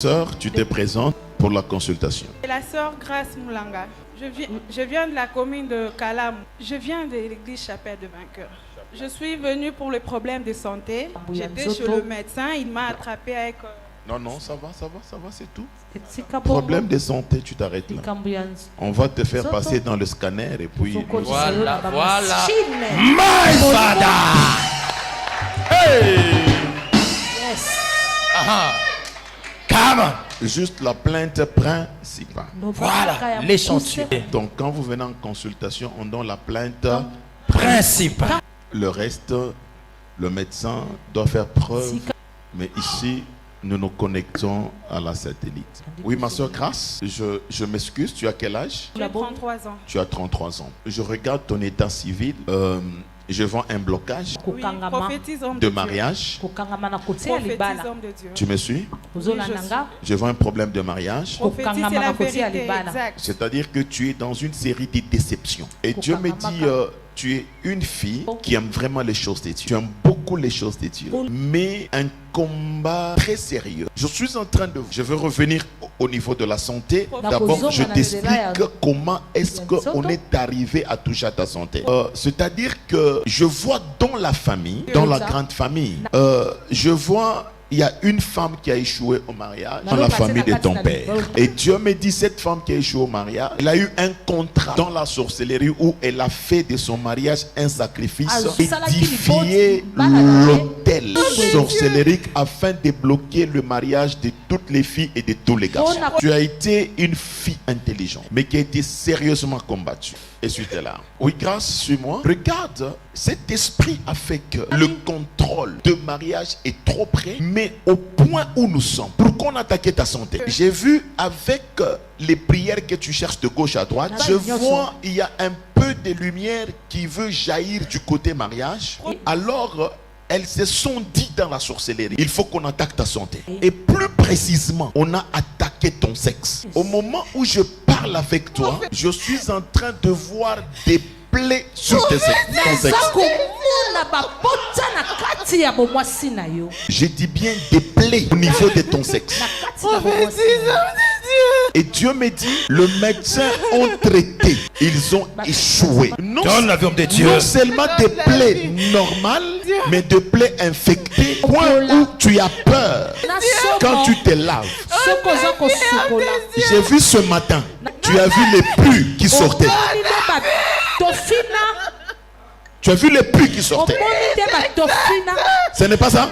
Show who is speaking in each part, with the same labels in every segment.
Speaker 1: Sœur, tu te présentes pour la consultation.
Speaker 2: La sœur Grace Moulanga. Je viens de la commune de Kalam. Je viens de l'église Chapelle de Vainqueur. Je suis venue pour le problème de santé. J'étais chez le médecin, il m'a attrapé avec...
Speaker 1: Non, ça va, c'est tout. Problème de santé, tu t'arrêtes là. On va te faire passer dans le scanner et puis...
Speaker 3: Voilà.
Speaker 1: My Father! Hey!
Speaker 3: Yes.
Speaker 1: Come! Juste la plainte principale.
Speaker 3: Voilà, l'échantillon.
Speaker 1: Donc quand vous venez en consultation, on donne la plainte
Speaker 3: Principal.
Speaker 1: Le reste, le médecin doit faire preuve. Mais ici, nous nous connectons à la satellite. Oui, ma soeur Grace, je m'excuse, tu as quel âge?
Speaker 2: J'ai 33 ans.
Speaker 1: Tu as 33 ans. Je regarde ton état civil. Je vois un blocage
Speaker 2: Oui, prophétise homme
Speaker 1: de
Speaker 2: Dieu.
Speaker 1: mariage.
Speaker 2: Prophétise homme de Dieu.
Speaker 1: Tu me suis?
Speaker 2: Oui,
Speaker 1: Je vois un problème de mariage.
Speaker 2: prophétise, c'est la vérité, exact.
Speaker 1: C'est-à-dire que tu es dans une série de déceptions. Et Dieu me dit, tu es une fille qui aime vraiment les choses de Dieu. Tu aimes beaucoup les choses de Dieu. Mais un combat très sérieux. Je veux revenir au niveau de la santé. D'abord, je t'explique comment est-ce qu'on est arrivé à toucher à ta santé. C'est-à-dire que je vois dans la famille, dans la grande famille, je vois... Il y a une femme qui a échoué au mariage dans la famille de ton père. Et Dieu me dit, cette femme qui a échoué au mariage, elle a eu un contrat dans la sorcellerie où elle a fait de son mariage un sacrifice, édifier l'autel sorcellerique afin de bloquer le mariage de toutes les filles et de tous les garçons. Tu as été une fille intelligente, mais qui a été sérieusement combattue. Et tu es là. Oui, Grâce, suis-moi. Regarde, cet esprit a fait que le contrôle de mariage est trop près, mais au point où nous sommes, pour qu'on attaque ta santé. J'ai vu avec les prières que tu cherches de gauche à droite, je vois il y a un peu de lumière qui veut jaillir du côté mariage. Alors, elles se sont dit dans la sorcellerie, il faut qu'on attaque ta santé. Et plus précisément, on a attaqué ton sexe. Au moment où je parle avec toi, je suis en train de voir des plaies sur ton sexe. Je dis bien des plaies au niveau de ton sexe. Et Dieu me dit, le médecin ont traité, ils ont échoué. Non seulement des plaies normales, mais des plaies infectées, point où tu as peur quand tu te laves. J'ai vu ce matin, tu as vu les pus qui sortaient. Tu as vu les pus qui sortaient. Ce n'est pas ça?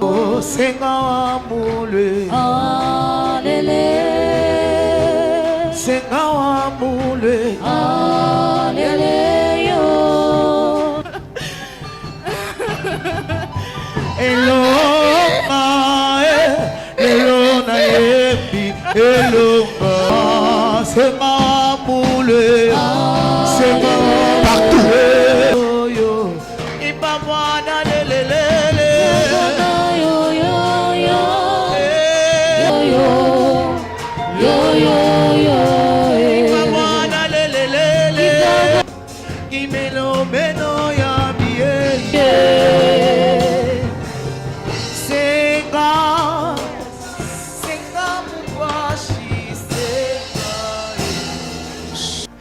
Speaker 4: Oh, Senga mule,
Speaker 5: Alele,
Speaker 4: Senga mule,
Speaker 5: alele yo.
Speaker 4: Hello na epi, hello ma, Senga mule, Senga partout. Yo, ipa mwana lelele.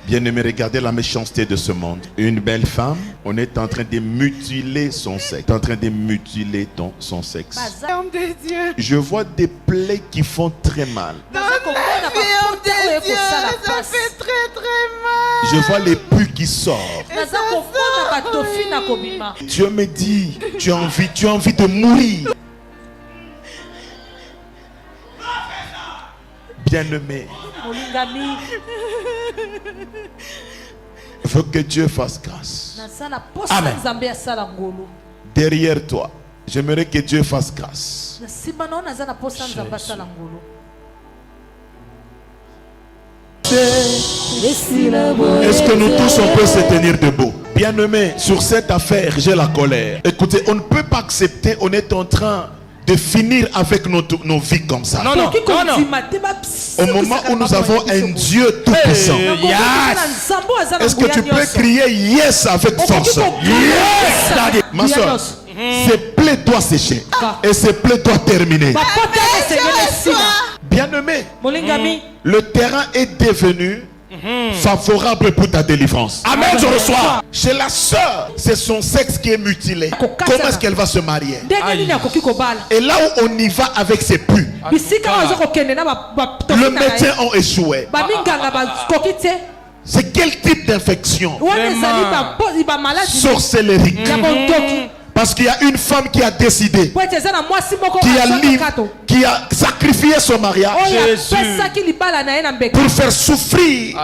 Speaker 1: Bien-aimé, regardez la méchanceté de ce monde. Une belle femme, on est en train de mutiler son sexe. En train de mutiler son sexe.
Speaker 2: Homme de Dieu.
Speaker 1: Je vois des plaies qui font très mal.
Speaker 2: Homme de Dieu, ça fait très mal.
Speaker 1: Je vois les pus qui sortent. Dieu me dit, tu as envie de mourir. Bien-aimé, il faut que Dieu fasse grâce. Amen. Derrière toi, j'aimerais que Dieu fasse grâce. Est-ce que nous tous on peut se tenir debout? Bien-aimé, sur cette affaire, j'ai la colère. Écoutez, on ne peut pas accepter, on est en train de finir avec nos vies comme ça.
Speaker 3: Non, non, non, non.
Speaker 1: Au moment où nous avons un Dieu tout-puissant, est-ce que tu peux crier yes avec force?
Speaker 3: Yes!
Speaker 1: Ma soeur, ces plaies doivent sécher et ces plaies doivent terminer. Bien-aimé, le terrain est devenu favorable pour ta délivrance. Amen, je reçois. Chez la sœur, c'est son sexe qui est mutilé. Comment est-ce qu'elle va se marier? Et là où on y va avec ses pus, le médecin a échoué. C'est quel type d'infection? Sorcellerie. Parce qu'il y a une femme qui a décidé, qui a sacrifié son mariage pour faire souffrir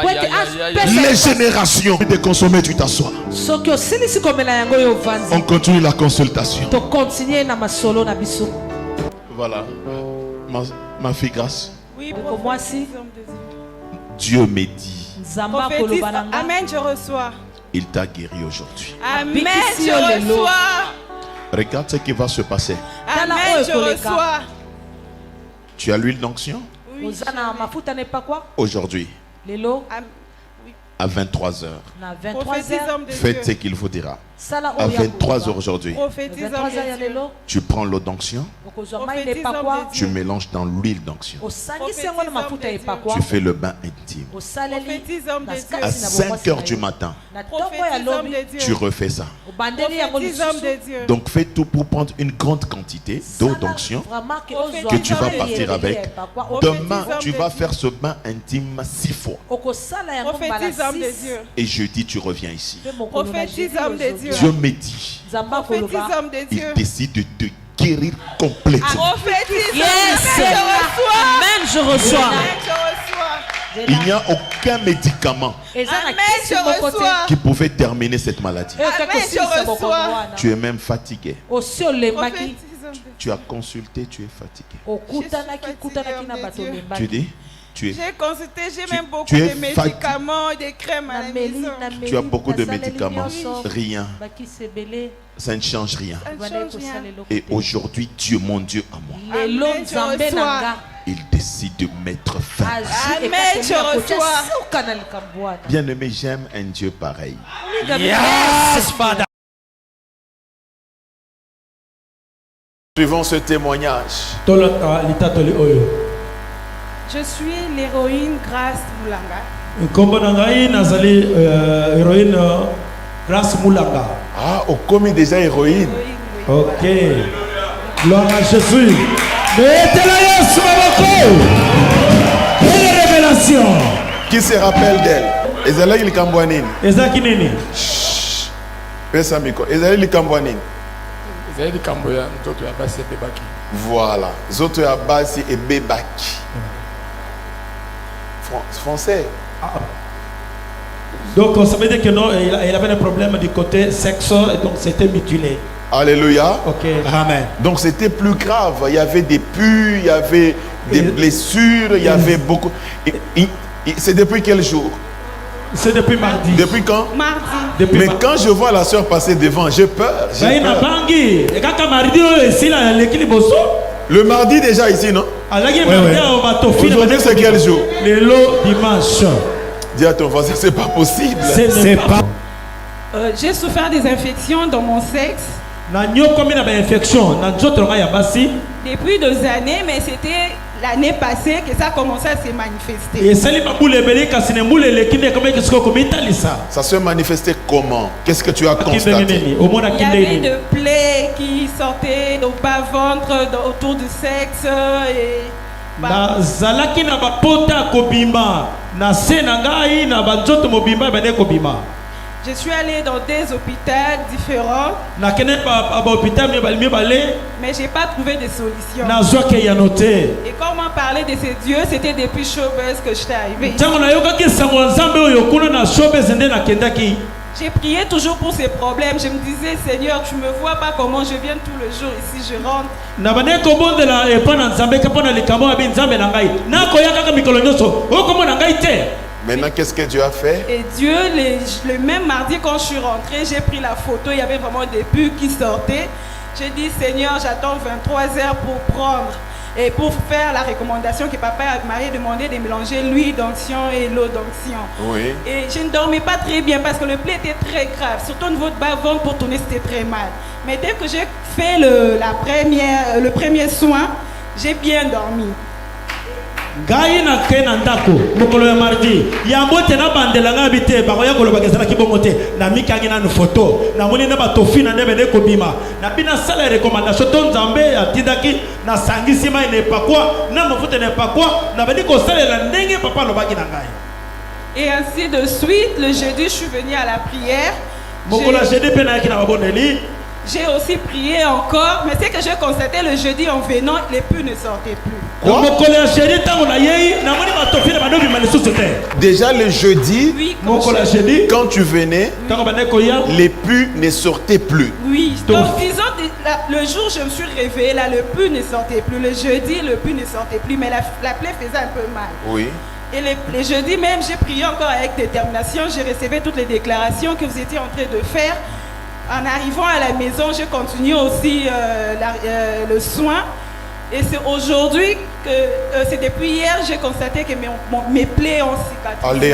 Speaker 1: les générations. De consommer, tu t'assois. On continue la consultation. Voilà. Ma fille Grâce.
Speaker 2: Oui,
Speaker 1: Dieu me dit.
Speaker 2: Prophétise. Amen, je reçois.
Speaker 1: Il t'a guéri aujourd'hui.
Speaker 2: Amen, je reçois.
Speaker 1: Regarde ce qui va se passer.
Speaker 2: Amen, je reçois.
Speaker 1: Tu as l'huile d'onction?
Speaker 2: Oui,
Speaker 1: aujourd'hui, à 23h. Faites ce qu'il vous dira. À 23h aujourd'hui, tu prends l'eau d'onction, tu mélanges dans l'huile d'onction, tu fais le bain intime. À 5h du matin, tu refais ça. Donc fais tout pour prendre une grande quantité d'eau d'onction que tu vas partir avec. Demain, tu vas faire ce bain intime 6 fois. Et jeudi, tu reviens ici. Dieu me dit, il décide de te guérir complètement.
Speaker 5: Amen, je reçois.
Speaker 1: Il n'y a aucun médicament qui pouvait terminer cette maladie. Tu es même fatigué. Tu as consulté, tu es fatigué. Tu dis?
Speaker 2: J'ai consulté, j'ai même beaucoup de médicaments, des crèmes à la maison.
Speaker 1: Tu as beaucoup de médicaments. Rien. Ça ne change rien. Et aujourd'hui, Dieu, mon Dieu à moi, il décide de mettre fin.
Speaker 2: Amen, je reçois.
Speaker 1: Bien-aimé, j'aime un Dieu pareil.
Speaker 3: Yes, Father.
Speaker 1: Suivons ce témoignage.
Speaker 2: Je suis l'héroïne Grâce Moulanga.
Speaker 4: Héroïne Grâce Moulanga.
Speaker 1: Ah, on commet déjà héroïne.
Speaker 4: Ok. Gloire à Jésus. Quelle révélation.
Speaker 1: Qui se rappelle d'elle? Ezali Likambwanine.
Speaker 4: Ezaki nini?
Speaker 1: Pesa miko. Ezali Likambwanine.
Speaker 6: Ezali Likamboya, nzoto ya basi ebebaki.
Speaker 1: Voilà. Zoto ya basi ebebaki. Français.
Speaker 4: Donc ça veut dire que non, il avait des problèmes du côté sexuel et donc c'était mutilé.
Speaker 1: Alléluia.
Speaker 4: Ok, amen.
Speaker 1: Donc c'était plus grave. Il y avait des pus, il y avait des blessures, il y avait beaucoup. C'est depuis quel jour?
Speaker 4: C'est depuis mardi.
Speaker 1: Depuis quand?
Speaker 2: Mardi.
Speaker 1: Mais quand je vois la soeur passer devant, j'ai peur. Le mardi déjà ici, non? Aujourd'hui c'est quel jour?
Speaker 4: Le dimanche.
Speaker 1: Dis à ton voisin, c'est pas possible.
Speaker 4: C'est pas.
Speaker 2: J'ai souffert des infections dans mon sexe. Depuis 2 années, mais c'était l'année passée que ça a commencé à se manifester.
Speaker 1: Ça se manifestait comment? Qu'est-ce que tu as constaté?
Speaker 2: Il y avait de plaies qui sortaient au bas-ventre, autour du sexe. Et je suis allée dans des hôpitaux différents, mais je n'ai pas trouvé de solution. Et quand on m'a parlé de ces dieux, c'était depuis Showbiz que j'étais arrivée. J'ai prié toujours pour ces problèmes. Je me disais, Seigneur, tu ne me vois pas comment je viens tout le jour ici, je rentre.
Speaker 1: Maintenant, qu'est-ce que Dieu a fait?
Speaker 2: Et Dieu, le même mardi, quand je suis rentrée, j'ai pris la photo. Il y avait vraiment des pubs qui sortaient. J'ai dit, Seigneur, j'attends 23 heures pour prendre et pour faire la recommandation que papa m'avait demandé de mélanger l'huile d'onction et l'eau d'onction.
Speaker 1: Oui.
Speaker 2: Et je ne dormais pas très bien parce que le pli était très grave. Surtout au niveau de bas-ventre, pour tourner, c'était très mal. Mais dès que j'ai fait le premier soin, j'ai bien dormi.
Speaker 4: Ngai na kena ndako mokolo ya mardi ya mbote na bandela nga bite bakoya koloba kesala kibongote na mikangi na photo na moni na batofi na ndebe ko bima na bina sala recommandation to nzambe atidaki na sangisi mai ne pakwa na mofuta ne pakwa na badi ko salela ndenge papa lobaki na ngai.
Speaker 2: Et ainsi de suite, le jeudi, je suis venue à la prière.
Speaker 4: Mokolo jeudi pe na ki na baboneli.
Speaker 2: J'ai aussi prié encore, mais c'est que j'ai constaté le jeudi en venant, les pus ne sortaient plus.
Speaker 1: Quoi? Déjà le jeudi,
Speaker 2: Oui,
Speaker 1: quand tu venais, les pus ne sortaient plus.
Speaker 2: Oui, donc disons, le jour je me suis réveillée, là, le pu ne sortait plus. Le jeudi, le pu ne sortait plus, mais la plaie faisait un peu mal.
Speaker 1: Oui.
Speaker 2: Et les jeudis même, j'ai prié encore avec détermination, j'ai reçu toutes les déclarations que vous étiez en train de faire. En arrivant à la maison, j'ai continué aussi le soin. Et c'est aujourd'hui que, c'est depuis hier, j'ai constaté que mes plaies ont cicatrisé.
Speaker 1: Allez.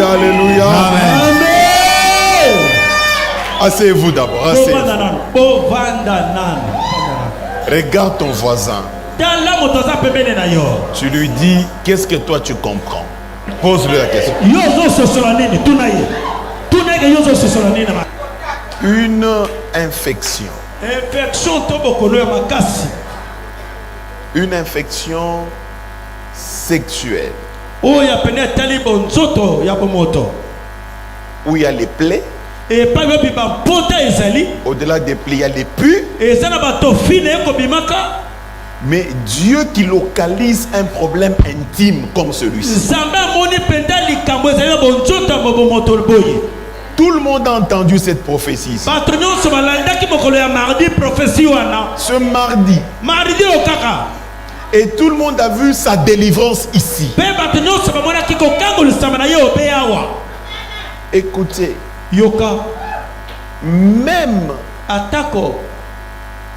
Speaker 1: Alléluia.
Speaker 4: Amen.
Speaker 1: Asseyez-vous d'abord. Regarde ton voisin. Tu lui dis, qu'est-ce que toi tu comprends? Pose-lui la question. Une infection. Une infection sexuelle. Où il y a les plaies. Au-delà des plaies, il y a les pus. Mais Dieu qui localise un problème intime comme celui-ci. Tout le monde a entendu cette prophétie ici. Ce mardi. Et tout le monde a vu sa délivrance ici. Écoutez, même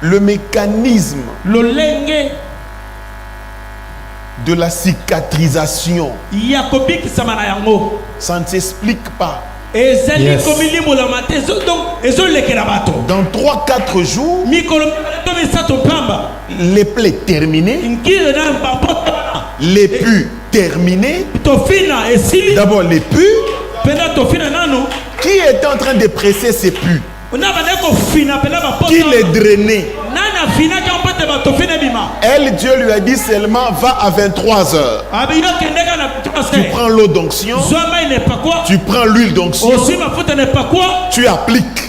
Speaker 1: le mécanisme de la cicatrisation, ça ne s'explique pas.
Speaker 4: Yes.
Speaker 1: Dans 3-4 jours, les plaies terminées, les pus terminés. D'abord les pus. Qui est en train de presser ces pus? Qui les drainait? Elle, Dieu lui a dit seulement va à 23 heures. Tu prends l'eau d'onction, tu prends l'huile d'onction, tu appliques.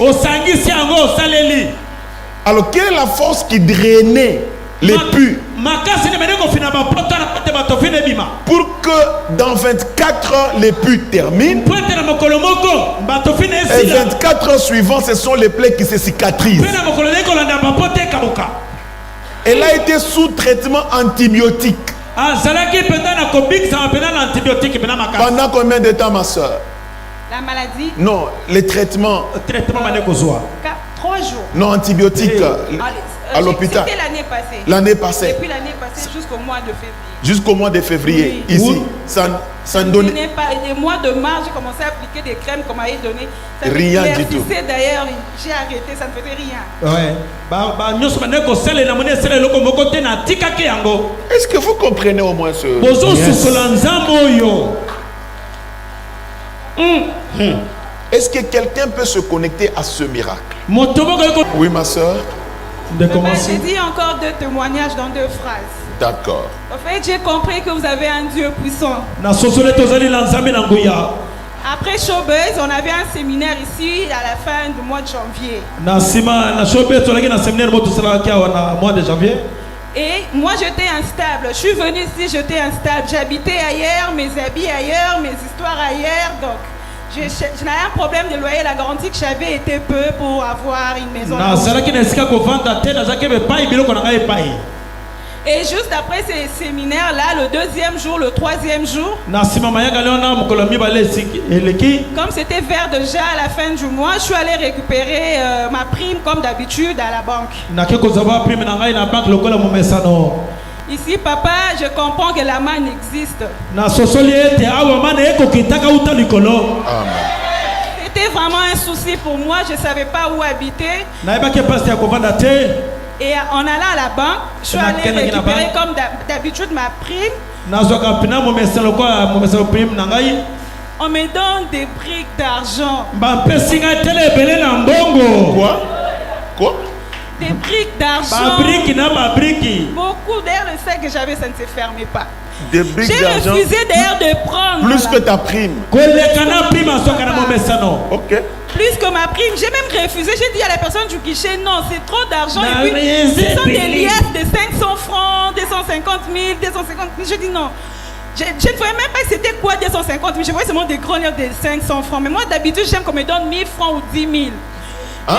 Speaker 1: Alors quelle est la force qui drainait les pus? Pour que dans 24 heures les pus terminent. Et 24 heures suivantes, ce sont les plaies qui se cicatrisent. Elle a été sous traitement antibiotique. Pendant combien de temps, ma soeur?
Speaker 2: La maladie,
Speaker 1: Non, les traitements.
Speaker 4: Traitement mané kozwa.
Speaker 2: 3 jours.
Speaker 1: Non, antibiotiques
Speaker 2: Allez,
Speaker 1: à l'hôpital.
Speaker 2: C'était l'année passée.
Speaker 1: L'année passée.
Speaker 2: Depuis l'année passée jusqu'au mois de février.
Speaker 1: Jusqu'au mois de février.
Speaker 2: Oui.
Speaker 1: Ici,
Speaker 4: Oui.
Speaker 1: ça ne donne
Speaker 2: Pas, et le mois de mars, j'ai commencé à appliquer des crèmes qu'on m'avait donné. Ça
Speaker 1: Rien du tout.
Speaker 2: D'ailleurs, j'ai arrêté, ça ne faisait rien.
Speaker 4: Ouais. Ba nyonso mané ko sele na mone sele loko moko te na tikaki yango.
Speaker 1: Est-ce que vous comprenez au moins ce...
Speaker 4: Bozo sukola nzambo oyo.
Speaker 1: Est-ce que quelqu'un peut se connecter à ce miracle?
Speaker 4: Motobo ko
Speaker 1: Oui, ma soeur.
Speaker 4: de
Speaker 2: J'ai
Speaker 4: commencer.
Speaker 2: dit encore 2 témoignages dans 2 phrases.
Speaker 1: D'accord.
Speaker 2: En fait, j'ai compris que vous avez un Dieu puissant.
Speaker 4: Na sosole tozali na nzambe na nguya.
Speaker 2: Après Showbuzz, on avait un séminaire ici à la fin du mois de janvier.
Speaker 4: Na sima na shope tolaki na séminaire moto sala kia na mois de janvier.
Speaker 2: Et moi, j'étais instable. Je suis venue ici, j'étais instable. J'habitais ailleurs, mes habits ailleurs, mes histoires ailleurs. Donc, je n'avais un problème de loyer. La garantie que j'avais était peu pour avoir une maison.
Speaker 4: Na salaki na esika ko vanda te na zake be pai biloko na ngai pai.
Speaker 2: Et juste après ces séminaires-là, le 2e jour, le 3e jour,
Speaker 4: Na sima mayaka leona mokolo mibale siki eleki.
Speaker 2: comme c'était vers déjà à la fin du mois, je suis allée récupérer ma prime comme d'habitude à la banque.
Speaker 4: Na ke kozaba prime na ngai na banque lokola momesano.
Speaker 2: Ici, papa, je comprends que la manne existe.
Speaker 4: Na sosoli ete awa mana eko kitaka uta likolo.
Speaker 1: Amen.
Speaker 2: C'était vraiment un souci pour moi, je ne savais pas où habiter.
Speaker 4: Na eba ke pasti ya kovanda te.
Speaker 2: Et en allant à la banque, je suis allée récupérer comme d'habitude ma prime.
Speaker 4: Na zoka pina momesano kwa momesano prime na ngai.
Speaker 2: On me donne des briques d'argent.
Speaker 4: Ba pesi ngai tele ebele na mbongo.
Speaker 1: Quoi? Quoi?
Speaker 2: Des briques d'argent.
Speaker 4: Ba briki na ba briki.
Speaker 2: Beaucoup d'ailleurs, le sac que j'avais, ça ne se fermait pas.
Speaker 1: Des briques
Speaker 2: J'ai
Speaker 1: d'argent.
Speaker 2: refusé d'ailleurs de prendre.
Speaker 1: Plus
Speaker 2: la-
Speaker 1: que ta prime.
Speaker 4: Koleka na prime asoka na momesano.
Speaker 1: Ok.
Speaker 2: Plus que ma prime. J'ai même refusé. J'ai dit à la personne du guichet, non, c'est trop d'argent.
Speaker 4: Non,
Speaker 2: Et puis,
Speaker 4: mais
Speaker 2: ce
Speaker 4: c'est
Speaker 2: sont des
Speaker 4: béni.
Speaker 2: liasses de 500 francs, 250 000, 250 000. Je dis non. Je ne voyais même pas que c'était quoi 250 000. Je voyais seulement des gros livres de 500 francs. Mais moi, d'habitude, j'aime qu'on me donne 1000 francs ou 10 000.
Speaker 1: Hein?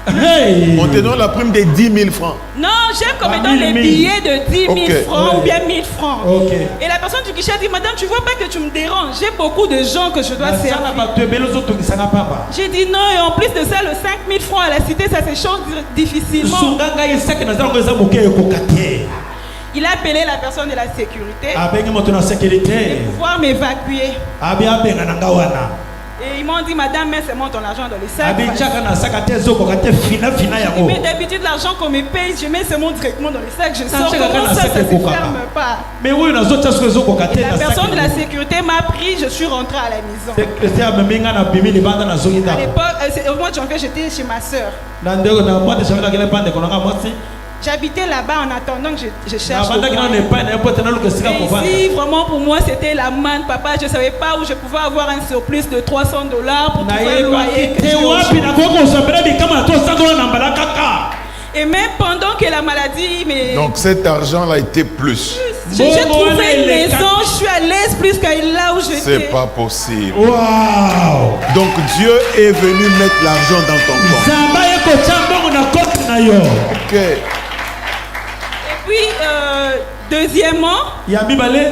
Speaker 4: Hey.
Speaker 1: On te donne la prime de 10 000 francs.
Speaker 2: Non, j'aime qu'on me
Speaker 4: Bah,
Speaker 2: donne les
Speaker 4: 1000.
Speaker 2: billets de 10 000
Speaker 1: Ok.
Speaker 2: francs
Speaker 4: Ouais.
Speaker 2: ou bien 1000 francs.
Speaker 4: Ok.
Speaker 2: Et la personne du guichet a dit, madame, tu vois pas que tu me déranges. J'ai beaucoup de gens que je dois
Speaker 4: Na sana
Speaker 2: servir.
Speaker 4: ba tebelo zo tokisanga pamba.
Speaker 2: J'ai dit non, et en plus de ça, le 5 000 francs à la cité, ça s'échange difficilement.
Speaker 4: Sunga ngai saki na zango eza moke ekoka te.
Speaker 2: Il a appelé la personne de la sécurité
Speaker 4: Abengi moto na sécurité.
Speaker 2: pour pouvoir m'évacuer.
Speaker 4: Abi abenga na nga wana.
Speaker 2: Et ils m'ont dit, madame, mets seulement ton argent dans le sac.
Speaker 4: Abi chaka na saka te zokoka te fina yango.
Speaker 2: Mais d'habitude, l'argent qu'on me paye, je mets seulement directement dans le sac. Je sors.
Speaker 4: chaka
Speaker 2: Comment
Speaker 4: kana
Speaker 2: ça, ça
Speaker 4: saka
Speaker 2: se
Speaker 4: kokaka.
Speaker 2: ferme pas.
Speaker 4: Mais oui na zo tsasko zokoka te
Speaker 2: La
Speaker 4: na
Speaker 2: personne de la
Speaker 4: saka.
Speaker 2: sécurité m'a pris, je suis rentrée à la maison.
Speaker 4: Secrétaire meminga na bimi libanda na zongi
Speaker 2: À
Speaker 4: ndako.
Speaker 2: l'époque, au mois de janvier, j'étais chez ma soeur.
Speaker 4: Na ndeko na mois de janvier kele pande konanga mwasi.
Speaker 2: J'habitais là-bas en attendant que je
Speaker 4: Na
Speaker 2: cherche.
Speaker 4: banda
Speaker 2: le
Speaker 4: kina
Speaker 2: coin.
Speaker 4: ne pa na pote na luka sika
Speaker 2: Et
Speaker 4: kovanda.
Speaker 2: ici, vraiment pour moi, c'était la manne, papa. Je ne savais pas où je pouvais avoir un surplus de 300 $, pour
Speaker 4: Na
Speaker 2: trouver le loyer.
Speaker 4: ye te wapi na koko sabela bikama to sangola na mbala kaka.
Speaker 2: Et même pendant que la maladie, mais
Speaker 1: Donc cet argent-là était plus.
Speaker 2: j'ai
Speaker 4: Bon,
Speaker 2: trouvé
Speaker 4: allez,
Speaker 2: une
Speaker 4: les
Speaker 2: maison, je suis à l'aise plus qu'à là où j'étais.
Speaker 1: C'est pas possible.
Speaker 4: Wow.
Speaker 1: Donc Dieu est venu mettre l'argent dans ton compte.
Speaker 4: Zamba ye ko chambongo na kote na yo.
Speaker 1: Ok.
Speaker 2: Et puis, deuxièmement,
Speaker 4: Ya mibale.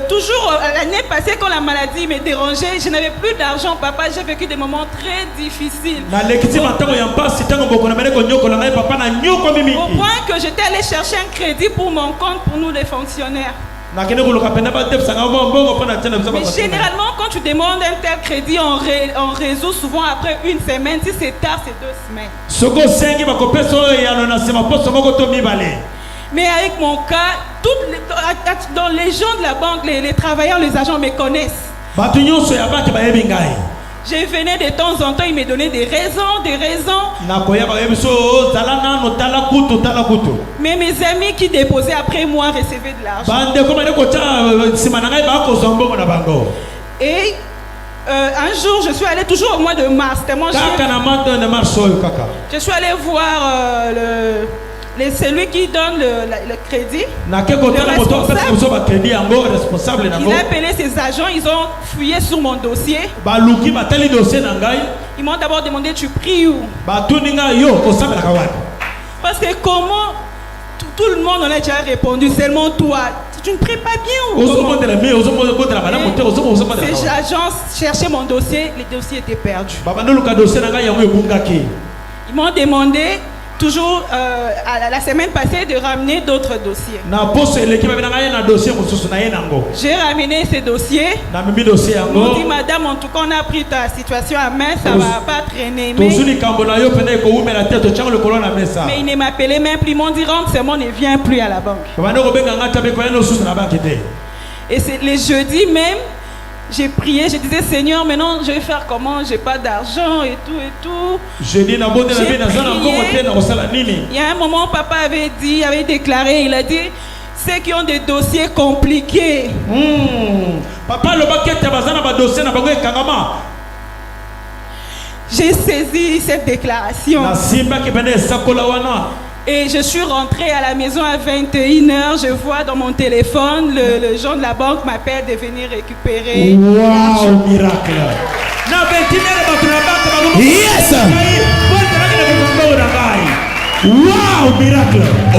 Speaker 2: toujours l'année passée, quand la maladie me dérangeait, je n'avais plus d'argent, papa. J'ai vécu des moments très difficiles.
Speaker 4: Na lekiti matango ya mpasi tango bokona mene ko nyoko na ngai papa na nyoko mimi.
Speaker 2: Au point que j'étais allée chercher un crédit pour mon compte pour nous les fonctionnaires.
Speaker 4: Na kene ko loka penda ba dep sanga mbongo pona tena bisa
Speaker 2: Mais
Speaker 4: ba.
Speaker 2: généralement, quand tu demandes un tel crédit, on résout souvent après une semaine. Si c'est tard, c'est 2 semaines.
Speaker 4: Soko sengi ba kopeso ya no na sema poso moko to mibale.
Speaker 2: Mais avec mon cas, dans les gens de la banque, les travailleurs, les agents me connaissent.
Speaker 4: Batu nyonso ya banki ba yebi ngai.
Speaker 2: Je venais de temps en temps, ils me donnaient des raisons.
Speaker 4: Na koya ba yebi so tala nano tala kutu.
Speaker 2: Mais mes amis qui déposaient après moi recevaient de l'argent.
Speaker 4: Bande ko mane ko cha sima na ngai ba ko zombongo na bango.
Speaker 2: Et un jour, je suis allée toujours au mois de mars. Tellement
Speaker 4: Kaka na mando na marso yo kaka.
Speaker 2: je suis allée voir celui qui donne le crédit.
Speaker 4: Na ke ko tala moto parce que so ba crédit yango responsable na
Speaker 2: Il
Speaker 4: ngo.
Speaker 2: a appelé ses agents, ils ont fouillé sur mon dossier.
Speaker 4: Ba luki ba tali dossier na ngai.
Speaker 2: Ils m'ont d'abord demandé, tu pries où?
Speaker 4: Ba tuninga yo ko sabela kawani.
Speaker 2: Parce que comment tout le monde en a déjà répondu, seulement toi. tu ne pries pas bien ou
Speaker 4: Aux
Speaker 2: comment?
Speaker 4: hommes de la main, aux hommes de la madame, aux hommes de la
Speaker 2: Ces agences cherchaient mon dossier, les dossiers étaient perdus. Ils m'ont demandé toujours à la semaine passée de ramener d'autres dossiers. J'ai ramené ces dossiers. Ils m'ont dit, madame, en tout cas, on a pris ta situation à main, ça ne va pas traîner. Mais ils ne m'appelaient même plus. Ils m'ont dit, rentre, c'est bon, ne viens plus à la banque. Et c'est les jeudis même. J'ai prié, je disais Seigneur, maintenant je vais faire comment? J'ai pas d'argent et tout et tout. J'ai prié. Il y a un moment, papa avait déclaré, il a dit ceux qui ont des dossiers compliqués.
Speaker 4: Papa, le baquet de dossier n'a pas kangama.
Speaker 2: J'ai saisi cette déclaration. Et je suis rentrée à la maison à 21h. Je vois dans mon téléphone, le gens de la banque m'appelle de venir récupérer.
Speaker 4: Wow, miracle.
Speaker 3: Yes.
Speaker 4: Wow, miracle.
Speaker 3: Oh,